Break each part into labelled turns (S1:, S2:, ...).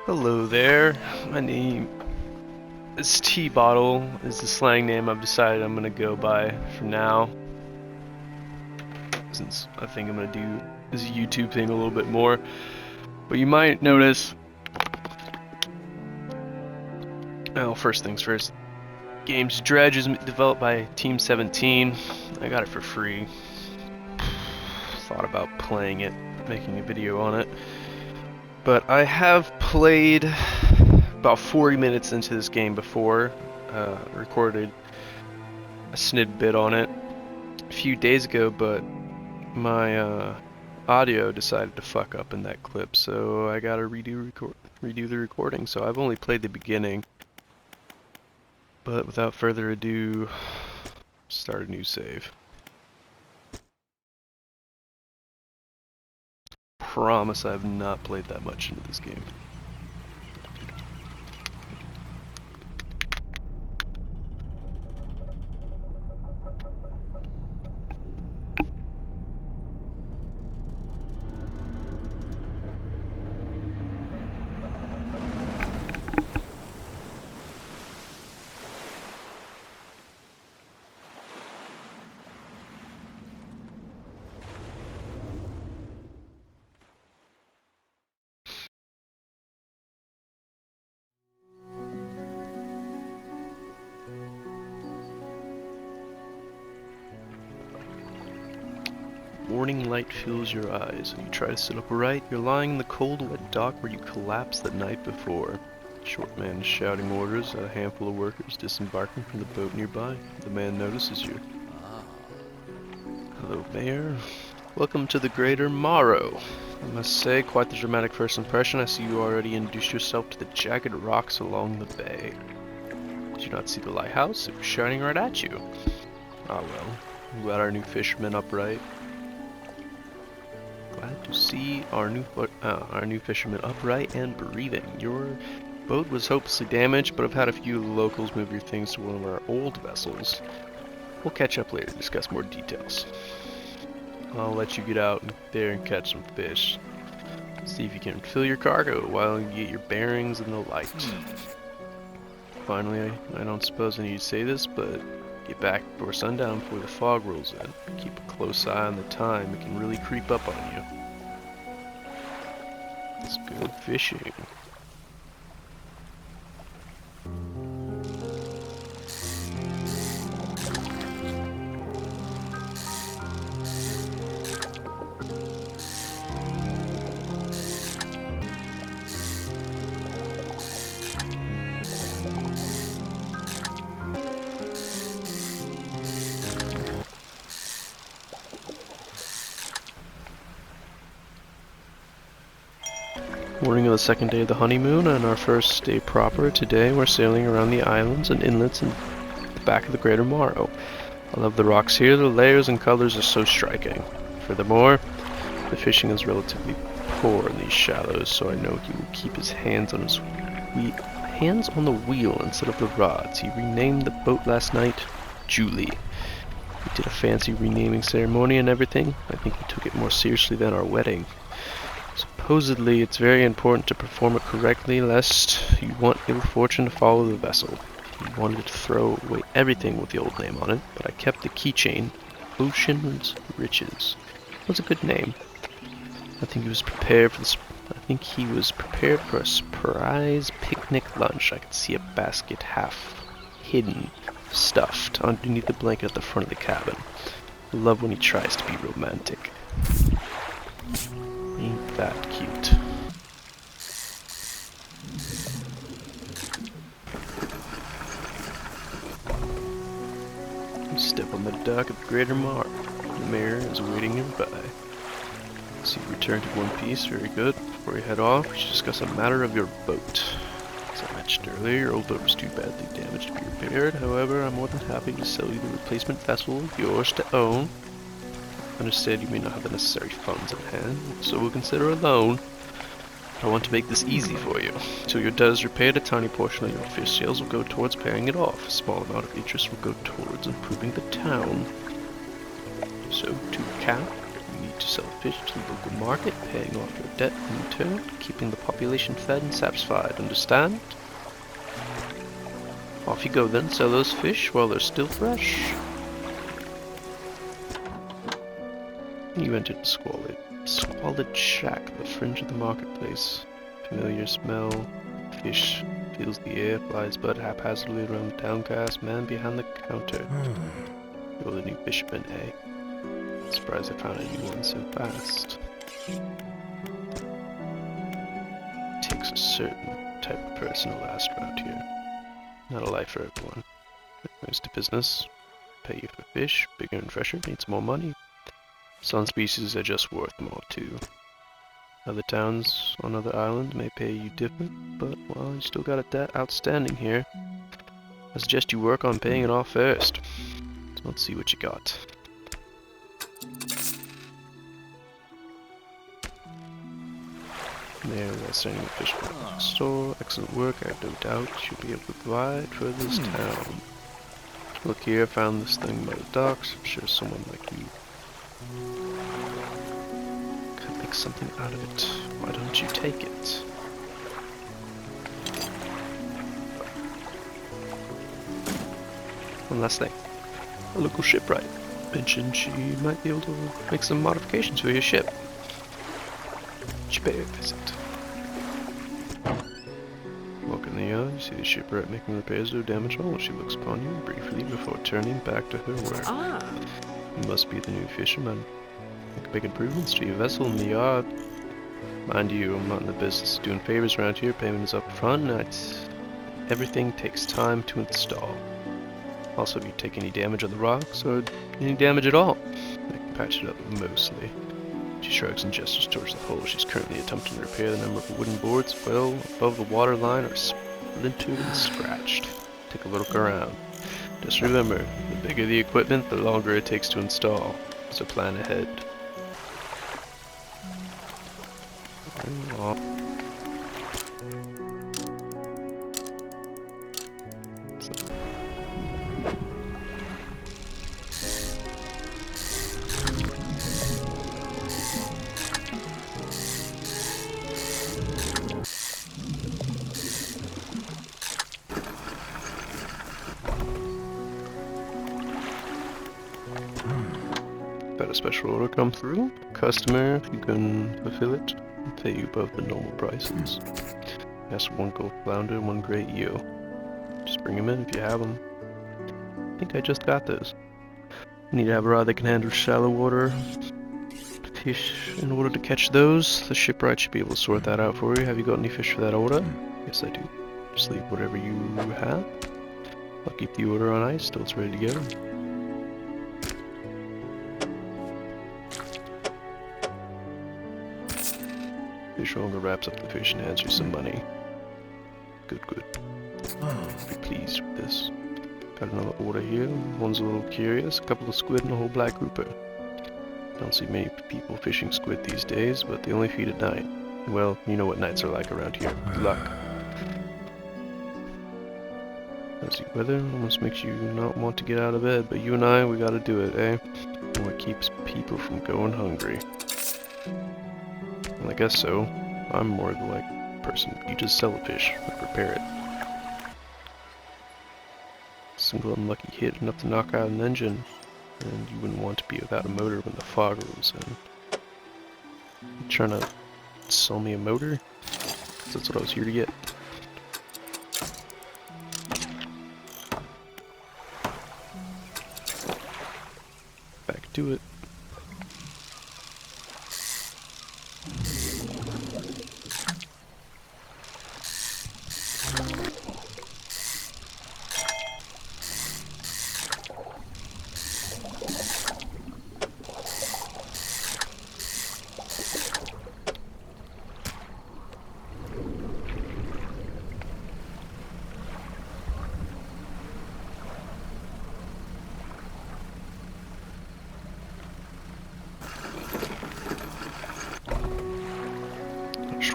S1: Hello there. My name is Tea Bottle is the slang name I've decided I'm gonna go by for now. Since I think I'm gonna do this YouTube thing a little bit more. But you might notice, well, first things first. Game's Dredge is developed by Team 17. I got it for free. Thought about playing it, making a video on it. But I have played about 40 minutes into this game before, recorded a snidbit on it a few days ago, but my audio decided to fuck up in that clip, so I gotta redo the recording. So I've only played the beginning, but without further ado, start a new save. Promise I have not played that much into this game. Morning light fills your eyes, and you try to sit upright. You're lying in the cold, wet dock where you collapsed the night before. Short man is shouting orders at a handful of workers disembarking from the boat nearby. The man notices you. Hello, Mayor. Welcome to the Greater Morrow. I must say, quite the dramatic first impression. I see you already introduced yourself to the jagged rocks along the bay. Did you not see the lighthouse? It was shining right at you. Ah well, we got our new fisherman upright. Glad to see our new fisherman upright and breathing. Your boat was hopelessly damaged, but I've had a few locals move your things to one of our old vessels. We'll catch up later to discuss more details. I'll let you get out there and catch some fish. See if you can fill your cargo while you get your bearings in the light. Finally, I don't suppose I need to say this, but get back before sundown before the fog rolls in. Keep a close eye on the time, it can really creep up on you. Let's go fishing. Morning of the second day of the honeymoon and our first day proper. Today we're sailing around the islands and inlets in the back of the Greater Morrow. I love the rocks here, the layers and colors are so striking. Furthermore, the fishing is relatively poor in these shallows, so I know he will keep his hands on the wheel instead of the rods. He renamed the boat last night Julie. We did a fancy renaming ceremony and everything. I think he took it more seriously than our wedding. Supposedly, it's very important to perform it correctly, lest you want ill fortune to follow the vessel. He wanted to throw away everything with the old name on it, but I kept the keychain. Ocean's Riches. It was a good name. I think he was prepared for a surprise picnic lunch. I could see a basket half hidden, stuffed underneath the blanket at the front of the cabin. I love when he tries to be romantic. Ain't that cute. You step on the dock of the Greater Morrow. The mayor is waiting nearby. So you return to one piece, very good. Before you head off, we should discuss a matter of your boat. As I mentioned earlier, your old boat was too badly damaged to be repaired. However, I'm more than happy to sell you the replacement vessel, yours to own. Understand you may not have the necessary funds in hand, so we'll consider a loan. I want to make this easy for you. Till your debt is repaid, a tiny portion of your fish sales will go towards paying it off. A small amount of interest will go towards improving the town. So, to recap, we to sell fish to the local market, paying off your debt in return, keeping the population fed and satisfied. Understand? Off you go then, sell those fish while they're still fresh. You entered the squalid shack at the fringe of the marketplace. Familiar smell, fish fills the air, flies bud haphazardly around the downcast man behind the counter. You're the new fisherman, eh? Surprised I found a new one so fast. It takes a certain type of person to last around here. Not a life for everyone. Goes to business. Pay you for fish, bigger and fresher, needs more money. Some species are just worth more too. Other towns on other islands may pay you different, but well, you still got a debt outstanding here. I suggest you work on paying it off first. So let's see what you got. There, we're sending a fish from the store. Excellent work, I have no doubt you'll be able to provide for this town. Look here, I found this thing by the docks. I'm sure someone like you could make something out of it. Why don't you take it? One last thing. A local shipwright mentioned she might be able to make some modifications for your ship. Should pay a visit. Walk in the yard, you see the shipwright making repairs or damage all. She looks upon you briefly before turning back to her work. You must be the new fisherman. Make big improvements to your vessel in the yard. Mind you, I'm not in the business of doing favors around here. Payment is up front, and everything takes time to install. Also, if you take any damage on the rocks, or any damage at all, I can patch it up mostly. She shrugs and gestures towards the hole. She's currently attempting to repair the number of wooden boards well above the water line are splintered and scratched. Take a look around. Just remember, the bigger the equipment, the longer it takes to install. So plan ahead. Got a special order come through. Customer, if you can fulfill it, I'll pay you both the normal prices. Ask for 1 gold flounder and 1 great eel. Just bring them in if you have them. I think I just got those. Need to have a rod that can handle shallow water fish in order to catch those. The shipwright should be able to sort that out for you. Have you got any fish for that order? Yes, I do. Just leave whatever you have. I'll keep the order on ice till it's ready to go. Fishmonger wraps up the fish and hands you some money. Good, good. Be pleased with this. Got another order here. One's a little curious. A couple of squid and a whole black grouper. Don't see many people fishing squid these days, but they only feed at night. Well, you know what nights are like around here. Good luck. Fuzzy weather almost makes you not want to get out of bed, but you and I, we gotta do it, eh? What keeps people from going hungry? Well, I guess so. I'm more the like person. You just sell a fish, or prepare it. Single unlucky hit enough to knock out an engine, and you wouldn't want to be without a motor when the fog rolls in. You trying to sell me a motor? 'Cause that's what I was here to get. Back to it.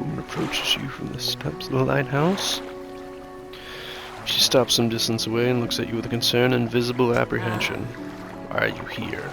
S1: Woman approaches you from the steps of the lighthouse. She stops some distance away and looks at you with a concern and visible apprehension. Why are you here?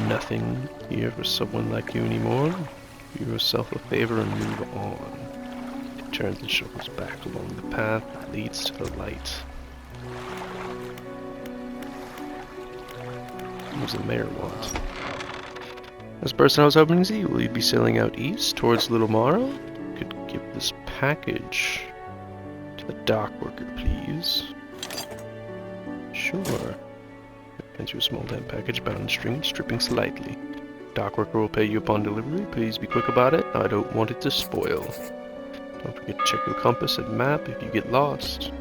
S1: nothing here for someone like you anymore. Do yourself a favor and move on. It turns and shuffles back along the path that leads to the light. What does the mayor want? This person I was hoping to see, will you be sailing out east towards Little Morrow? Could give this package to the dock worker, please. Sure. Hands you a small damp package bound in strings, dripping slightly. Dock worker will pay you upon delivery. Please be quick about it. I don't want it to spoil. Don't forget to check your compass and map if you get lost.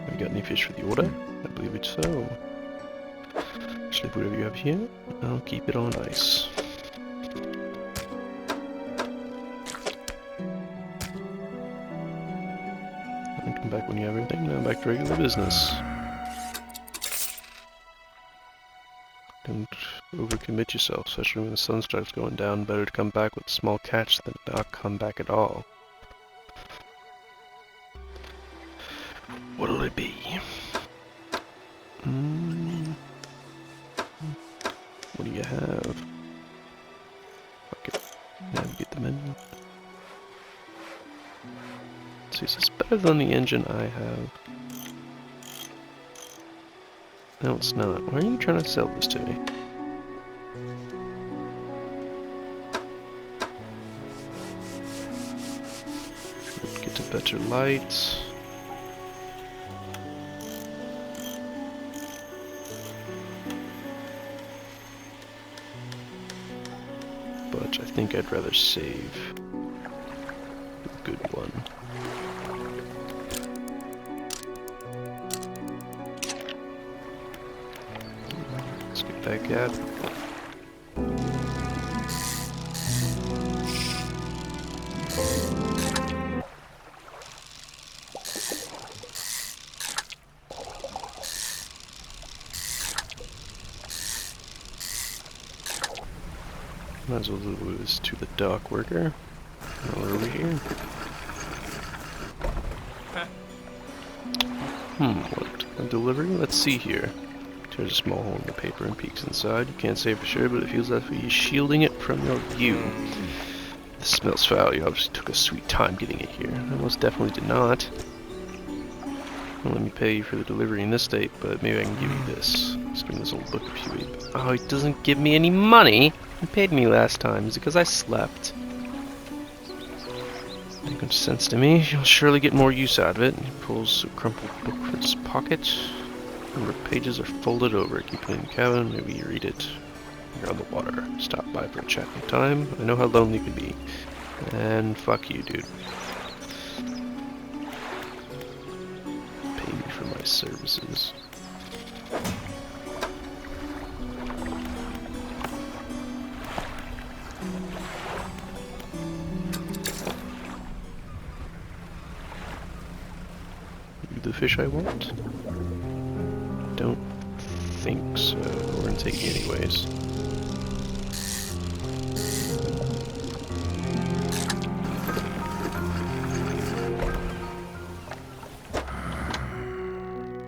S1: Have you got any fish for the order? I believe it's so. Just leave whatever you have here. I'll keep it on ice. And come back when you have everything. Now back to regular business. Don't overcommit yourself, especially when the sun starts going down. Better to come back with a small catch than not come back at all. What'll it be? What do you have? Fuck it. Navigate the menu. Let's see, is this better than the engine I have? No, it's not. Why are you trying to sell this to me? Get to better light. But I think I'd rather save a good one. Let's get back at it. Might as well do this to the dock worker. Now we're over here. What? A delivery? Let's see here. Tears a small hole in the paper and peeks inside. You can't say for sure, but it feels as if he's shielding it from your view. This smells foul. You obviously took a sweet time getting it here. I most definitely did not. Well, let me pay you for the delivery in this state, but maybe I can give you this. Just bring this old book if you read. Oh, he doesn't give me any money! He paid me last time. Is it because I slept? Makes much sense to me. You'll surely get more use out of it. He pulls a crumpled book from his pocket. Number of pages are folded over. Keep it in the cabin. Maybe you read it. You're on the water. Stop by for a chat time. I know how lonely you can be. And fuck you, dude. Pay me for my services. The fish I want? Don't think so. We're gonna take it anyways.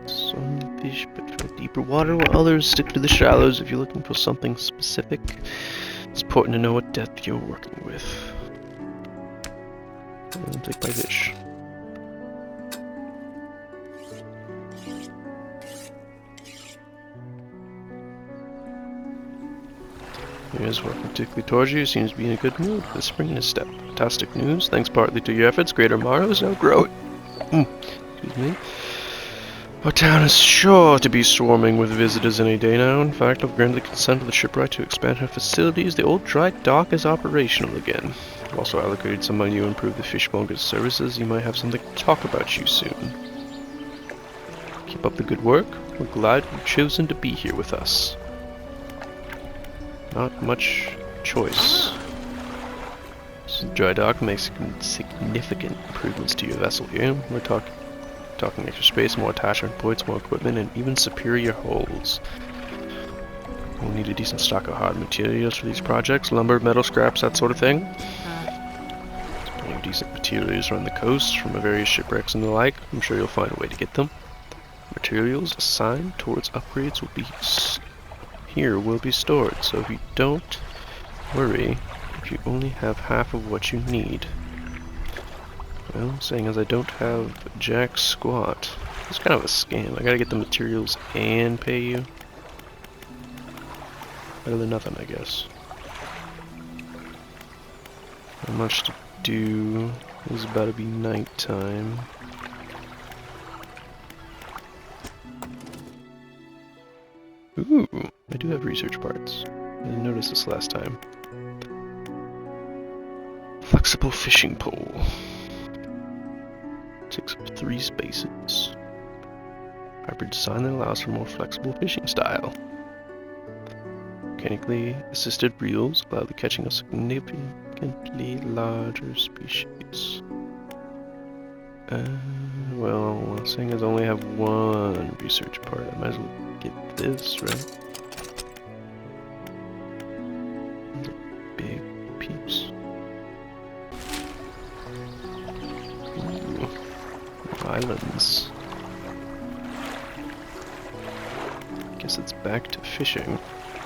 S1: Some fish, but for deeper water, while others stick to the shallows. If you're looking for something specific, it's important to know what depth you're working with. I'll take my fish. He is working particularly towards you, seems to be in a good mood. The spring in his step. Fantastic news. Thanks partly to your efforts, Greater Morrow is now growing. Excuse me. Our town is sure to be swarming with visitors any day now. In fact, I've granted the consent of the shipwright to expand her facilities. The old dry dock is operational again. I've also allocated some money to improve the fishmonger's services. You might have something to talk about you soon. Keep up the good work. We're glad you've chosen to be here with us. Not much choice. So dry dock makes significant improvements to your vessel here. We're talking extra space, more attachment points, more equipment, and even superior holds. We'll need a decent stock of hard materials for these projects. Lumber, metal scraps, that sort of thing. There's plenty of decent materials around the coast from various shipwrecks and the like. I'm sure you'll find a way to get them. Materials assigned towards upgrades will be stored, so if you don't worry if you only have half of what you need. Well, saying as I don't have jack squat. It's kind of a scam. I gotta get the materials and pay you. Better than nothing, I guess. Not much to do. It's about to be nighttime. Ooh, I do have research parts. I didn't notice this last time. Flexible fishing pole. Takes up 3 spaces. Hybrid design that allows for more flexible fishing style. Mechanically assisted reels allow the catching of significantly larger species. Well, seeing as I only have 1 research part, I might as well get this, right? Those are big peeps. Ooh, islands. Guess it's back to fishing.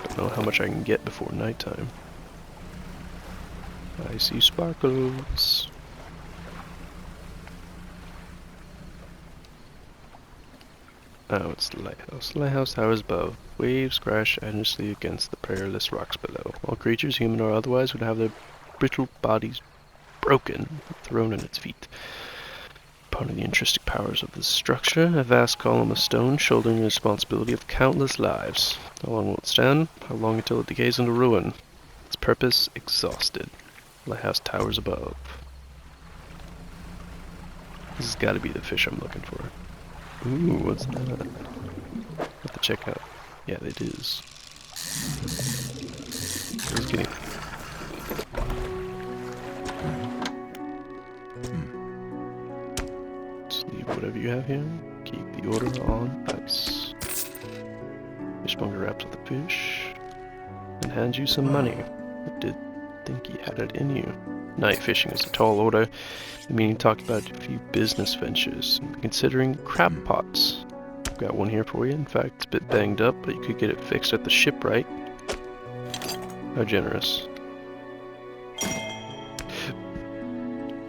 S1: Don't know how much I can get before nighttime. I see sparkles. Oh, it's the lighthouse. The lighthouse towers above. Waves crash endlessly against the perilous rocks below. All creatures, human or otherwise, would have their brittle bodies broken and thrown at its feet. Part of the intrinsic powers of this structure, a vast column of stone shouldering the responsibility of countless lives. How long will it stand? How long until it decays into ruin? Its purpose exhausted. Lighthouse towers above. This has got to be the fish I'm looking for. Ooh, what's that? Have to check out. Yeah, it is. Who's getting? Just leave whatever you have here. Keep the order on ice. Fishmonger wraps up the fish and hands you some money. I did think he had it in you. Night fishing is a tall order. The meeting talked about a few business ventures, considering crab pots. I've got one here for you. In fact, it's a bit banged up, but you could get it fixed at the shipwright. How generous.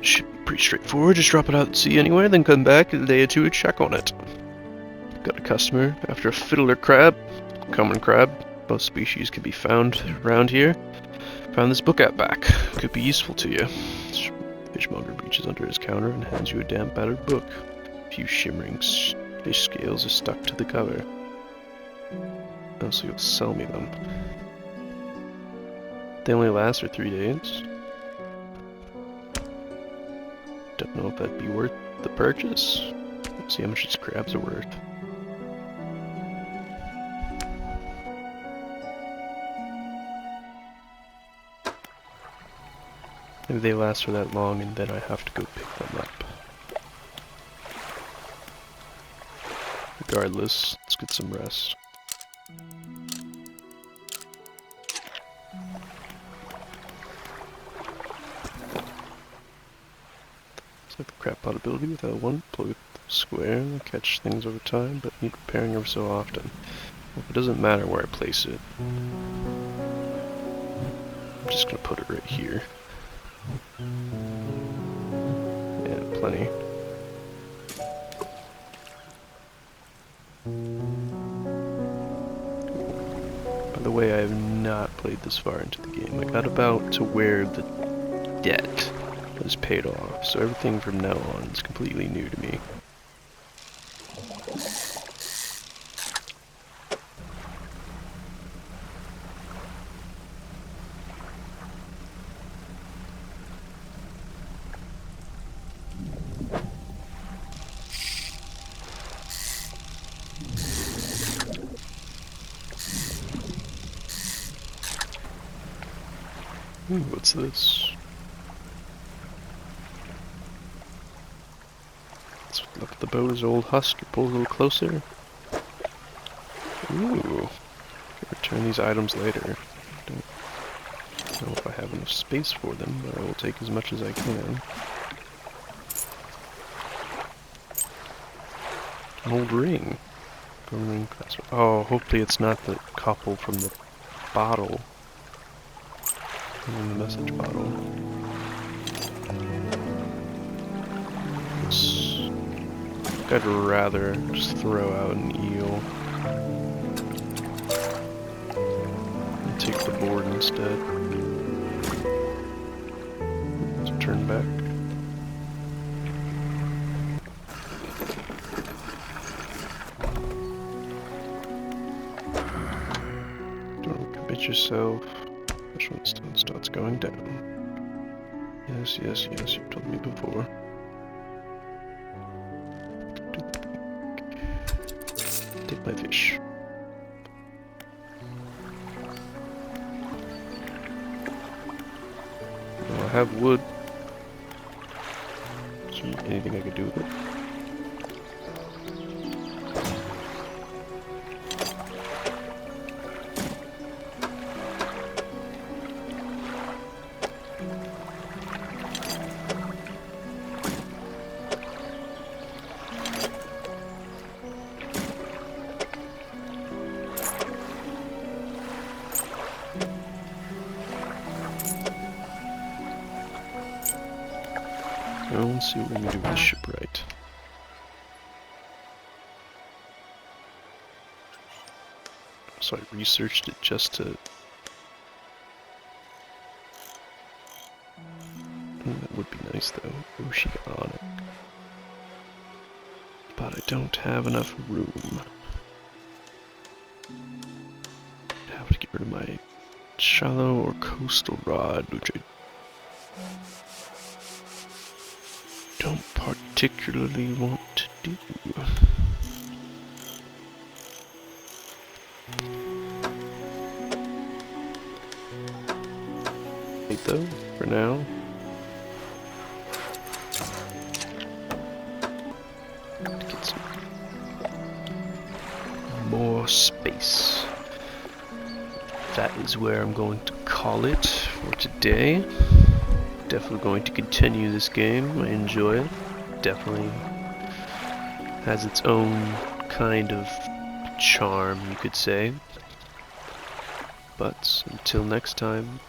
S1: Should be pretty straightforward. Just drop it out at sea anywhere, then come back in a day or two to check on it. Got a customer after a fiddler crab, common crab. Both species can be found around here. Found this book out back. Could be useful to you. Fishmonger reaches under his counter and hands you a damp, battered book. A few shimmering fish scales are stuck to the cover. Oh, so you'll sell me them. They only last for 3 days. Don't know if that'd be worth the purchase. Let's see how much these crabs are worth. Maybe they last for that long and then I have to go pick them up. Regardless, let's get some rest. It's like the crab pot ability without one. Play with square, catch things over time, but need repairing every so often. Well, it doesn't matter where I place it. I'm just gonna put it right here. Yeah, plenty. By the way, I have not played this far into the game. I got about to where the debt was paid off, so everything from now on is completely new to me. Ooh, what's this? Let's look at the boat's old husk. Pull a little closer. Ooh. Return these items later. Don't know if I have enough space for them, but I will take as much as I can. An old ring. Permanent glass. Oh, hopefully it's not the couple from the bottle. From the message bottle. I'd rather just throw out an eel. And take the board instead. Let's turn back. Don't commit yourself. Which one starts going down? Yes, yes, yes, you've told me before. Take my fish. Well, I have wood. Is there anything I could do with it? Well, let's see what we can do with the shipwright. So I researched it just to... that would be nice though. Oceanic. But I don't have enough room. I'd have to get rid of my shallow or coastal rod, which I don't particularly want to do. Wait though, for now. Get some more space. That is where I'm going to call it for today. Definitely going to continue this game. I enjoy it. Definitely has its own kind of charm, you could say. But until next time,